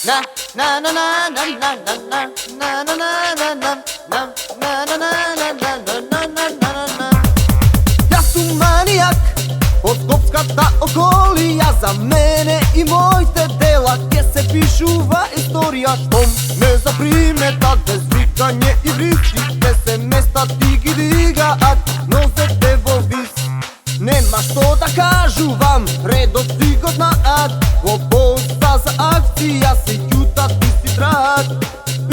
Na na na na na na na na na na na na na na na na na. Јас сум манијак од Скопската околија, за мене и моите дела ке се пишува историја. Штом ме заприметат без викање и врици, ке се местат и ги дигаат нозете во вис. Нема што да кажувам, редот си го знаат, во поста за акција се ќутат и си трат.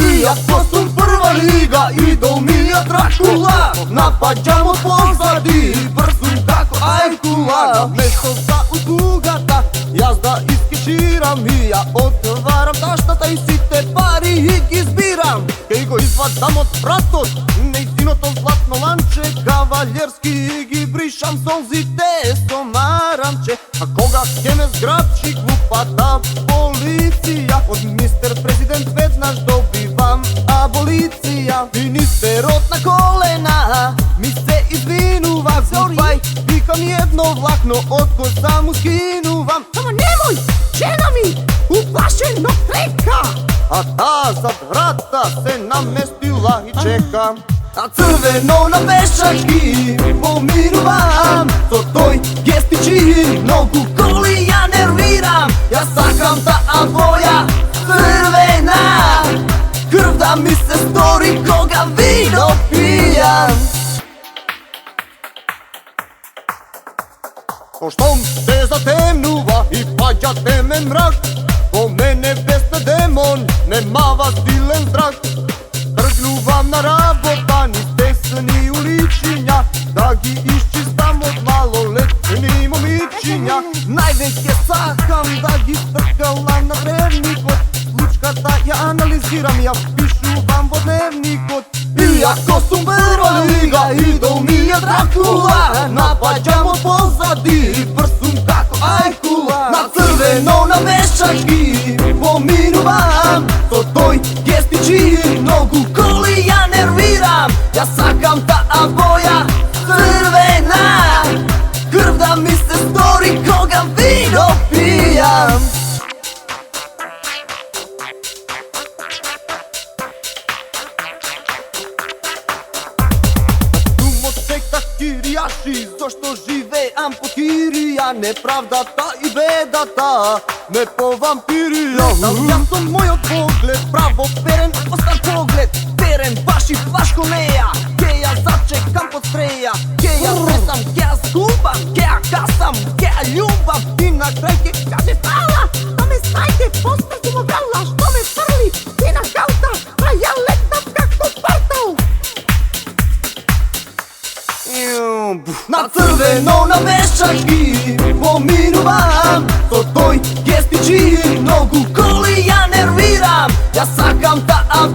Иако сум прва лига, идол ми е Дракула, напаѓам од позади, брзум како ајкула. Наместо за услугата, јас да искеширам и ја отварам таштата и сите пари и ги збирам. Кеј го извадам од пратот, нејзиното златно ланче, кавалерски и ги бришам солзите со марамче. А кога ќе ме зграбчи глупата полиција, од мистер президент веднаш добивам аболиција. Министерот на колена ми се извинува, глупај, викам едно влакно од коса му скинувам. Ама немој, жена ми, уплашено трека. А таа зад врата се наместила и чека. А црвено на пешачки поминувам, со тој гестичи многу коли ја нервирам. Јас сакам таа боја црвена, крв да ми се стори кога вино пијам. Поштом се затемнува и паѓа темен мрак, по мене бесна демон немава силен зрак. Тргнувам на работа низ тесни уличиња, да ги исчистам од малолетни момичиња. Највеќе сакам да ги стркалам на древникот, случката ја анализирам, ја пишувам во дневникот. Иако сум прва лига, идол ми е Дракула, напаѓам од позади, брзум како ајкула. На црвено на пешачки поминувам, со тој гестичи многу коли ја нервирам. Јас сакам таа боја црвена, крв да ми се стори кога вино пијам. Киријаши, зошто живеам по кирија, неправдата и бедата ме повампирија. Јас сум мојот поглед, право перен, остар поглед, терен баш и плашко неја. Ке ја зачекам под стреја, ке ја сресам, ке ја скубам, ке ја касам, ке ја љубам и на крај ке каже фала. Да ме знајте, поста сум обрала, што ме фрли и на галта, а ја летнав како партал. На црвено на пешачки поминувам, со тој гестичи многу коли ја нервирам. Јас сакам таа